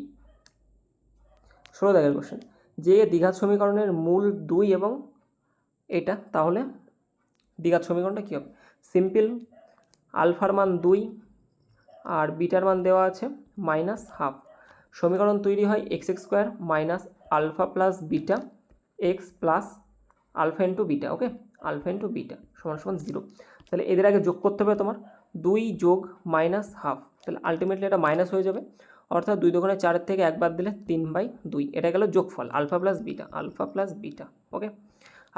16 দাগের কোশ্চেন, যে দ্বিঘাত সমীকরণের মূল 2 এবং এটা, তাহলে দ্বিঘাত সমীকরণটা কী হবে, সিম্পল, আলফার মান 2 আর বিটার মান দেওয়া আছে -12। সমীকরণ তৈরি হয় x² minus alpha plus beta x plus alpha into beta, okay, alpha into beta সমান সমান 0। তাহলে এদের আগে যোগ করতে হবে তোমার, 2 যোগ -12, তাহলে আলটিমেটলি এটা মাইনাস হয়ে যাবে, অর্থাৎ 2 দুগুণে 4 থেকে 1 বাদ দিলে 3/2। এটা গেল যোগফল, আলফা প্লাস বিটা, ওকে।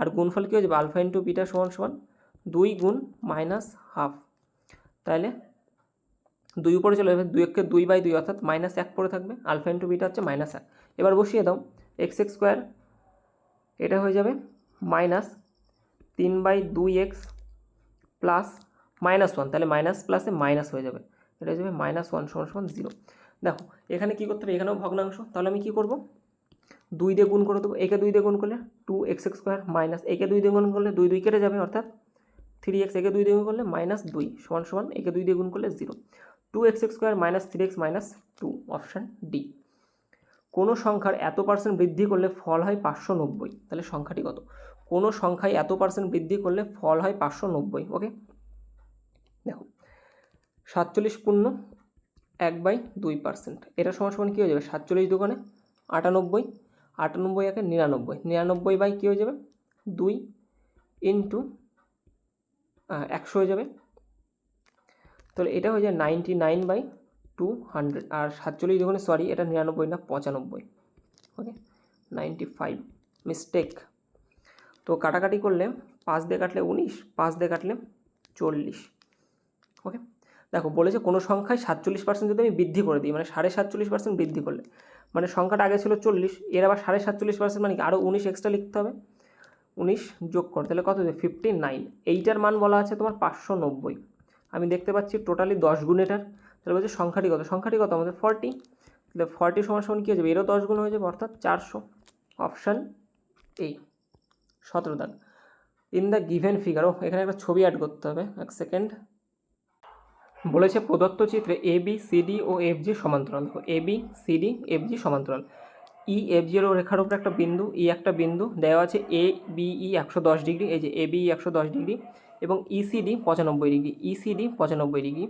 আর গুণফল কী হয়ে যাবে, আলফা ইন্টু বিটা সমান সমান 2 গুণ -12, তাহলে 2 উপরে চলে যাবে, 2-কে 2/2, অর্থাৎ -1 পড়ে থাকবে, আলফা ইন্টু বিটা হচ্ছে -1। এবার বসিয়ে দাও, x² এটা হয়ে যাবে -3/2x প্লাস -1, তাহলে মাইনাস প্লাসে মাইনাস হয়ে যাবে, এটা হয়ে যাবে -1 সমান সমান 0। দেখো এখানে কী করতে হবে, এখানেও ভগ্নাংশ, তাহলে আমি কী করব, 2 দিয়ে গুণ করে দেবো, একে 2 দিয়ে গুণ করলে 2x² মাইনাস একে 2 দিয়ে গুণ করলে 2 2 কেটে যাবে, অর্থাৎ 3x, একে 2 দিয়ে গুণ করলে -2 সমান সমান একে 2 দিয়ে গুণ করলে 0, 2x² minus 3x minus 2, option D. কোনো সংখ্যার এত % বৃদ্ধি করলে ফল হয় 590, তাহলে সংখ্যাটি কত, কোনো সংখ্যায় এত % বৃদ্ধি করলে ফল হয় 590, ওকে। দেখো 47 পূর্ণ 1/2%, এটা সমান সমান কী হয়ে যাবে, 47 দুগুণে 98, 98 একে 99, 99 বাই কী হয়ে যাবে 2 ইন্টু 100 হয়ে যাবে, তাহলে এটা হয়ে যায় 99/200। আর 47 দুগুণে, সরি এটা 99 না 95, ওকে, 95, মিস্টেক। তো কাটাকাটি করলে 5 দিয়ে কাটলে 19, 5 দিয়ে কাটলে 40, ওকে। দেখো বলেছে কোনো সংখ্যায় 47% যদি আমি বৃদ্ধি করে দিই, মানে 47.5% বৃদ্ধি করলে, মানে সংখ্যাটা আগে ছিল 40, এর আবার 47.5% মানে কি আরও 19 এক্সট্রা লিখতে হবে, 19 যোগ কর, তাহলে কত হবে 59। এইটার মান বলা আছে তোমার 590। আমি দেখতে পাচ্ছি টোটালি 10 গুণ এটার, তাহলে বলছে সংখ্যাটি কত আমাদের 40। তাহলে 40 সমান সমান কী হয়ে যাবে, এরও 10 গুণ হয়ে যাবে অর্থাৎ 400। অপশান এই 17 দাগ। ইন দ্য গিভেন ফিগার, এখানে একটা ছবি অ্যাড করতে হবে, এক সেকেন্ড। বলেছে প্রদত্ত চিত্রে এ বি সি ডি ও এফ জি সমান্তরাল। দেখো A B C D F G সমান্তরাল। ই এফ জির রেখার উপর একটা বিন্দু, ই একটা বিন্দু দেওয়া আছে এ বি ই 110 ডিগ্রি, এই যে এ বি 110 ডিগ্রি এবং ECD 95 degree, ECD 95 degree.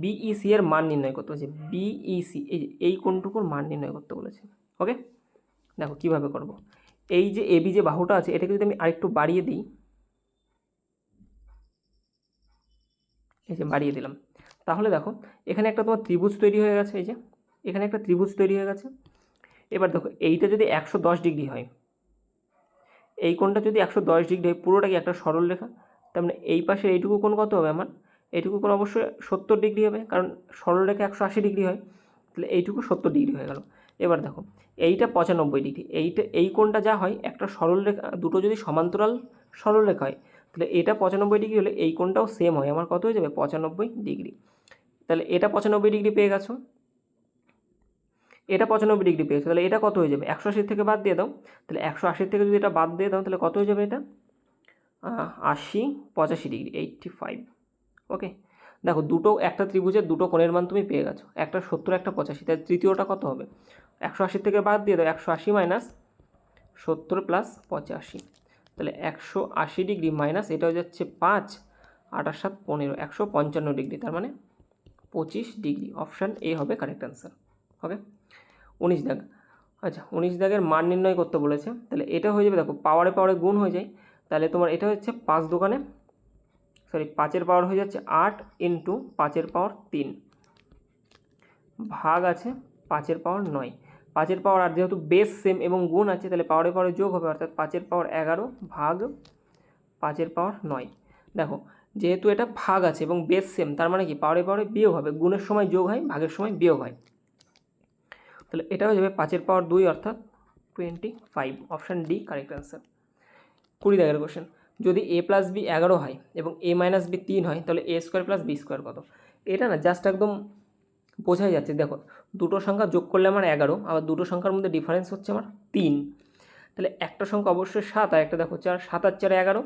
BEC এর মান নির্ণয় করতে বলেছে, বিইসি এই যে এই কোণটুকুর মান নির্ণয় করতে বলেছে। ওকে, দেখো কীভাবে করব। এই যে এবি যে বাহুটা আছে এটাকে যদি আমি আরেকটু বাড়িয়ে দিই, এই যে বাড়িয়ে দিলাম, তাহলে দেখো এখানে একটা তোমার ত্রিভুজ তৈরি হয়ে গেছে। এই যে এখানে একটা ত্রিভুজ তৈরি হয়ে গেছে। এবার দেখো এইটা যদি 110 ডিগ্রি হয়, এই কোণটা যদি 110 ডিগ্রি হয়, পুরোটাকে একটা সরল রেখা, তার মানে এই পাশে এইটুকু কোণ কত হবে আমার, এইটুকু কোণ অবশ্যই 70 ডিগ্রি হবে, কারণ সরল রেখা 180 ডিগ্রি হয়, তাহলে এইটুকু 70 ডিগ্রি হয়ে গেল। এবার দেখো এইটা 95 ডিগ্রি, এই কোণটা যা হয় একটা সরল রেখা, দুটো যদি সমান্তরাল সরল রেখা হয় তাহলে এটা 95 ডিগ্রি হলে এই কোণটাও সেম হয়, আমার কত হয়ে যাবে 95 ডিগ্রি। তাহলে এটা 95 ডিগ্রি পেয়ে গেছো, এটা 95 ডিগ্রি পেয়েছো, তাহলে এটা কত হয়ে যাবে 180 থেকে বাদ দিয়ে দাও, তাহলে 180 থেকে যদি এটা বাদ দিয়ে দাও তাহলে কত হয়ে যাবে, এটা 80 85 ডিগ্রি 85। ওকে, দেখো দুটো একটা ত্রিভুজের দুটো কোণের মান তুমি পেয়ে গেছো, একটা 70 একটা 85, তাহলে তৃতীয়টা কত হবে 180 থেকে বাদ দিয়ে দাও, 180 মাইনাস 70 প্লাস 85, তাহলে 180 ডিগ্রি মাইনাস এটা হয়ে যাচ্ছে 5 8 আর 7 15, 155 ডিগ্রি, তার মানে 25 ডিগ্রি। অপশান এ হবে কারেক্ট অ্যান্সার। ওকে, 19 দাগ। আচ্ছা 19 দাগের মান নির্ণয় করতে বলেছে, তাহলে এটা হয়ে যাবে, দেখো পাওয়ারে পাওয়ারে গুণ হয়ে যায়, তাহলে তোমার এটা হচ্ছে 5-এর পাওয়ার হয়ে যাচ্ছে 8 ইন্টু 5-এর পাওয়ার 3 ভাগ আছে 5-এর পাওয়ার 9, 5-এর পাওয়ার 8 যেহেতু বেস সেম এবং গুণ আছে তাহলে পাওয়ারে পাওয়ারে যোগ হবে, অর্থাৎ 5-এর পাওয়ার 11 ভাগ 5-এর পাওয়ার 9। দেখো যেহেতু এটা ভাগ আছে এবং বেস সেম, তার মানে কি পাওয়ারে পাওয়ারে বিয়োগ হবে, গুণের সময় যোগ হয়, ভাগের সময় বিয়োগ হয়, তাহলে এটা হয়ে যাবে 5-এর পাওয়ার 2 অর্থাৎ 25। Option D correct answer. 20 দাগের কোশ্চেন, যদি a প্লাস বি 11 হয় এবং a মাইনাস বি 3 হয় তাহলে a square plus b square কত। এটা না জাস্ট একদম বোঝাই যাচ্ছে, দেখো দুটো সংখ্যা যোগ করলে আমার 11, আবার দুটো সংখ্যার মধ্যে ডিফারেন্স হচ্ছে আমার 3, তাহলে একটা সংখ্যা অবশ্যই 7 আর একটা দেখো 4, 7 আর 4 11,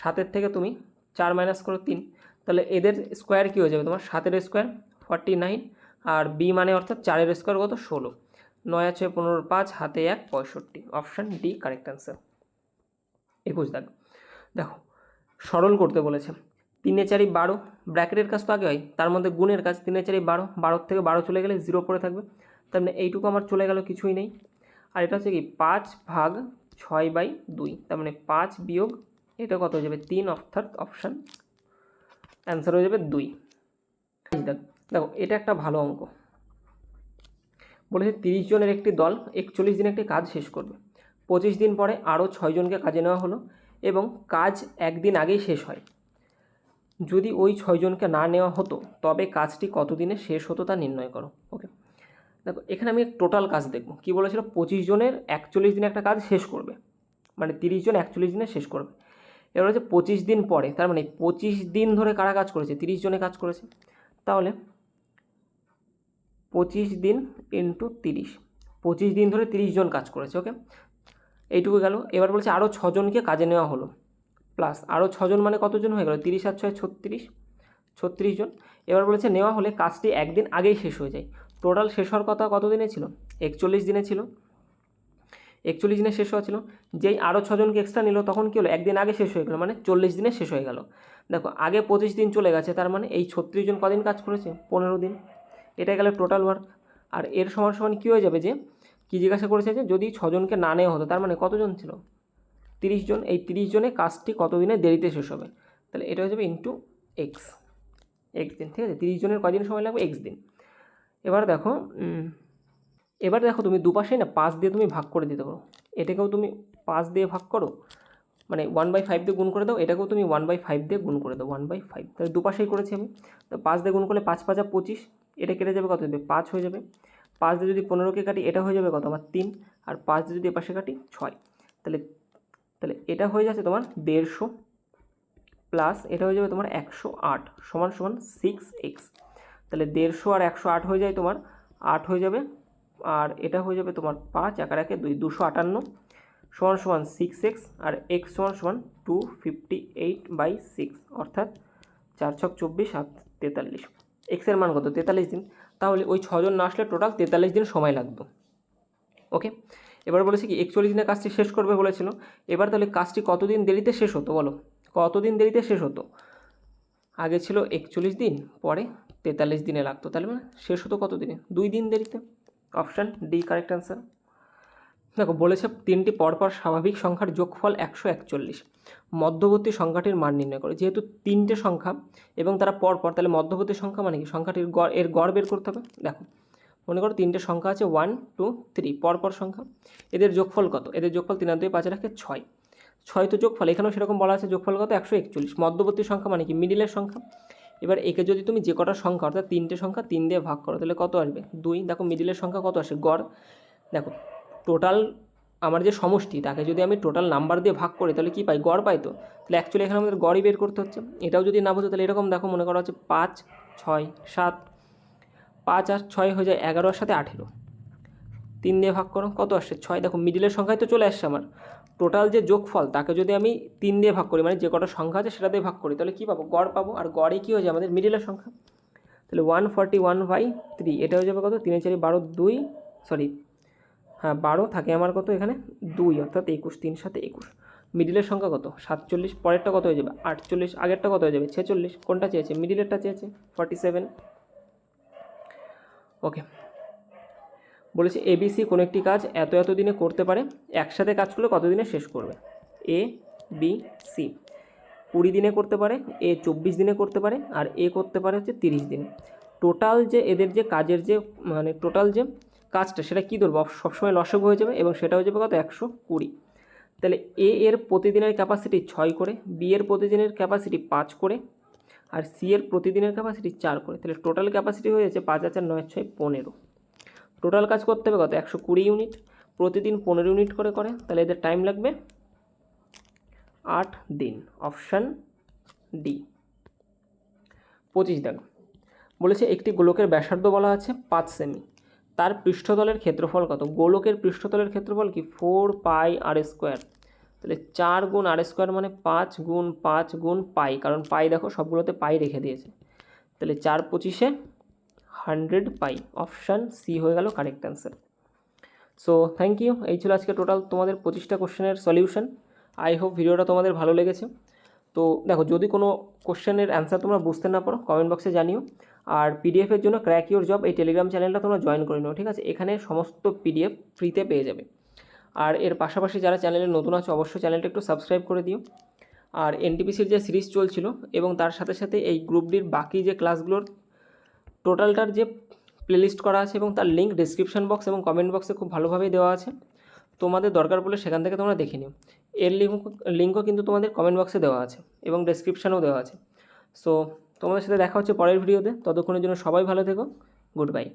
7-এর থেকে তুমি 4 মাইনাস করো 3, তাহলে এদের স্কোয়ার কী হয়ে যাবে তোমার 7-এর স্কোয়ার 49, আর বি মানে অর্থাৎ 4-এর স্কোয়ার কত 16, 9 আছে 15 5 হাতে 1 65। Option D correct answer. 21 দাগ। দেখো সরল করতে বলেছে, 3 4 12, ব্র্যাকেটের কাজ তো আগে হয়, তার মধ্যে গুণের কাজ, 3 4 12, 12 থেকে 12 চলে গেলে 0 পড়ে থাকবে, তার মানে এইটুকু আমার চলে গেল, কিছুই নেই। আর এটা হচ্ছে কি 5 ভাগ 6/2, তার মানে 5 বিয়োগ এটা কত হয়ে যাবে 3, অর্থাৎ অপশান অ্যান্সার হয়ে যাবে 2। দেখো এটা একটা ভালো অঙ্ক বলেছে, 30 জনের একটি দল 41 দিনে একটি কাজ শেষ করবে, 25 দিন পরে আরও 6 জনকে কাজে নেওয়া হলো এবং কাজ একদিন আগেই শেষ হয়। যদি ওই 6 জনকে না নেওয়া হতো তবে কাজটি কতদিনে শেষ হতো তা নির্ণয় করো। ওকে, দেখো এখানে আমি টোটাল কাজ দেখব, কি বলেছিল 25 জনের 41 দিনে একটা কাজ শেষ করবে, মানে 30 জন 41 দিনে শেষ করবে। এবার হচ্ছে 25 দিন পরে, তার মানে 25 দিন ধরে কারা কাজ করেছে, 30 জনে কাজ করেছে, তাহলে 25 দিন ইন্টু 30, 25 দিন ধরে 30 জন কাজ করেছে। ওকে, এইটুকু গেল। এবার বলছে আরও 6 জনকে কাজে নেওয়া হলো, প্লাস আরও 6 জন মানে কতজন হয়ে গেল, 30 আর 6 36 জন। এবার বলেছে নেওয়া হলে কাজটি একদিন আগেই শেষ হয়ে যায়। টোটাল শেষ হওয়ার কথা কত দিনে ছিল, 41 দিনে ছিল, 41 দিনে শেষ হওয়া ছিল। যেই আরও 6 জনকে এক্সট্রা নিল তখন কী হলো, একদিন আগে শেষ হয়ে গেল, মানে 40 দিনে শেষ হয়ে গেল। দেখো আগে 25 দিন চলে গেছে, তার মানে এই 36 জন কদিন কাজ করেছে, 15 দিন, এটা গেলে টোটাল ওয়ার্ক। আর এর সমান সমান কী হয়ে যাবে, যে কী জিজ্ঞাসা করেছে যে যদি 6 জনকে না নেওয়া হতো, তার মানে কতজন ছিল 30 জন, এই 30 জনে কাজটি কতদিনে দেরিতে শেষ হবে, তাহলে এটা হয়ে যাবে ইন্টু এক্স দিন। ঠিক আছে, 30 জনের কদিন সময় লাগবে, এক্স দিন। এবার দেখো তুমি দুপাশেই না 5 দিয়ে তুমি ভাগ করে দিতে পারো, এটাকেও তুমি 5 দিয়ে ভাগ করো, মানে 1/5 দিয়ে গুণ করে দাও, এটাকেও তুমি 1/5 দিয়ে গুণ করে দাও, 1/5, তাহলে দুপাশেই করেছি আমি। তো 5 দিয়ে গুণ করলে 5 5 25, এটা কেটে যাবে কত দেবে 5 হয়ে যাবে, 5 দিয়ে যদি 15কে কাটি এটা হয়ে যাবে কত আমার 3, আর 5 দিয়ে যদি এপাশে কাটি 6, তাহলে তাহলে এটা হয়ে যাচ্ছে তোমার 150 প্লাস এটা হয়ে যাবে তোমার 108 সমান সমান 6x। তাহলে 150 আর 108 হয়ে যায় তোমার 8 হয়ে যাবে, আর এটা হয়ে যাবে তোমার 5 একার একে 2 258 সমান সমান 6x, আর x সমান সমান 258/6 অর্থাৎ 4 ছক 24 আর 43। এক্সের মান কত 43 দিন, তাহলে ওই 6 জন না আসলে টোটাল 43 দিন সময় লাগবে। ওকে, এবার বলেছে কি 41 দিনে কাজটি শেষ করবে বলেছিল। এবার তাহলে কাজটি কতদিন দেরিতে শেষ হতো বলো, কতদিন দেরিতে শেষ হতো? আগে ছিল 41 দিন, পরে 43 দিনে লাগতো, তাহলে মানে শেষ হতো কত দিনে? 2 দিন দেরিতে। Option D correct answer. দেখো বলেছে 3টি পরপর স্বাভাবিক সংখ্যার যোগফল 141, মধ্যবর্তী সংখ্যাটির মান নির্ণয় করো। যেহেতু 3টে সংখ্যা এবং তারা পরপর, তাহলে মধ্যবর্তী সংখ্যা মানে কি সংখ্যাটির গড়, এর গড় বের করতে হবে। দেখো মনে করো 3টে সংখ্যা আছে 1 2 3 পরপর সংখ্যা, এদের যোগফল কত? এদের যোগফল 3 আর 2 5 রাখে 6, 6 তো যোগফল, এখানেও সেরকম বলা আছে যোগফল কত 141। মধ্যবর্তী সংখ্যা মানে কি মিডিলের সংখ্যা। এবার একে যদি তুমি যে কটা সংখ্যা অর্থাৎ 3টে সংখ্যা 3 দিয়ে ভাগ করো তাহলে কত আসবে 2। দেখো মিডিলের সংখ্যা কত আসে গড়, দেখো টোটাল আমার যে সমষ্টি তাকে যদি আমি টোটাল নাম্বার দিয়ে ভাগ করি তাহলে কী পাই? গড় পাই তো। তাহলে অ্যাকচুয়ালি এখানে আমাদের গড়ই বের করতে হচ্ছে। এটাও যদি না বোঝো তাহলে এরকম দেখো, মনে করা হচ্ছে 5 6 7, 5 আর 6 হয়ে যায় 11 আর সাথে 18, 3 দিয়ে ভাগ করো কত আসছে 6। দেখো মিডিলের সংখ্যায় তো চলে আসছে আমার, টোটাল যে যোগফল তাকে যদি আমি 3 দিয়ে ভাগ করি মানে যে কটা সংখ্যা আছে সেটা দিয়ে ভাগ করি তাহলে কী পাবো? গড় পাবো। আর গড়ে কী হয়ে যায় আমাদের মিডিলের সংখ্যা। তাহলে 141/3 এটা হয়ে যাবে কত? 3 4 12 2 সরি হ্যাঁ 12 থাকে আমার কত এখানে 2 অর্থাৎ 21, 3 7 21। মিডিলের সংখ্যা কত 47, পরেরটা কত হয়ে যাবে 48, আগেরটা কত হয়ে যাবে 46। কোনটা চেয়েছে? মিডিলেরটা চেয়েছে 47। ওকে, বলেছে এবিসি কোনো একটি কাজ এত এত দিনে করতে পারে, একসাথে কাজ করলে কত দিনে শেষ করবে? এ বি সি 20 দিনে করতে পারে, এ 24 দিনে করতে পারে, আর এ করতে পারে হচ্ছে 30 দিনে। টোটাল যে এদের যে কাজের যে মানে টোটাল যে কাজটা সেটা কী ধরবো? সবসময় লসাগু হয়ে যাবে এবং সেটা হয়ে যাবে কত 120। তাহলে এ এর প্রতিদিনের ক্যাপাসিটি 6 করে, বি এর প্রতিদিনের ক্যাপাসিটি 5 করে, আর সি এর প্রতিদিনের ক্যাপাসিটি 4 করে। তাহলে টোটাল ক্যাপাসিটি হয়ে যাচ্ছে 5 আর 4 9 6 15। টোটাল কাজ করতে হবে কত 120 ইউনিট, প্রতিদিন 15 ইউনিট করে করে, তাহলে এদের টাইম লাগবে 8 দিন। Option D. 25 দাগ বলেছে একটি গোলকের ব্যাসার্ধ বলা আছে 5 সেমি, তার পৃষ্ঠতলের ক্ষেত্রফল কত? গোলকের পৃষ্ঠতলের ক্ষেত্রফল কি 4 পাই আর স্কোয়ার। তাহলে 4 গুণ আর স্কোয়ার মানে 5 গুণ 5 গুণ পাই, কারণ পাই দেখো সবগুলোতে পাই রেখে দিয়েছে। তাহলে 4 25-এ 100 পাই। অপশান সি হয়ে গেল correct answer. So thank you, এই ছিল আজকে টোটাল তোমাদের 25টা কোশ্চেনের সলিউশন। আই হোপ ভিডিওটা তোমাদের ভালো লেগেছে। তো দেখো যদি কোনো কোশ্চেনের অ্যান্সার তোমরা বুঝতে না পারো কমেন্ট বক্সে জানিও। আর পিডিএফের জন্য ক্র্যাক ইউর জব এই টেলিগ্রাম চ্যানেলটা তোমরা জয়েন করে নিও, ঠিক আছে? এখানে সমস্ত পিডিএফ ফ্রিতে পেয়ে যাবে। আর এর পাশাপাশি যারা চ্যানেলে নতুন আছে অবশ্যই চ্যানেলটা একটু সাবস্ক্রাইব করে দিও। আর এনটিপিসির যে সিরিজ চলছিল এবং তার সাথে সাথে এই গ্রুপ ডির বাকি যে ক্লাসগুলোর টোটালটার যে প্লেলিস্ট করা আছে এবং তার লিঙ্ক ডিসক্রিপশন বক্স এবং কমেন্ট বক্সে খুব ভালোভাবেই দেওয়া আছে, তোমাদের দরকার পড়লে সেখান থেকে তোমরা দেখে নিও। এর লিঙ্কও কিন্তু তোমাদের কমেন্ট বক্সে দেওয়া আছে এবং ডেসক্রিপশানেও দেওয়া আছে। সো তোমাদের সাথে দেখা হচ্ছে পরের ভিডিওতে, ততক্ষণের জন্য সবাই ভালো থেকো, গুড বাই।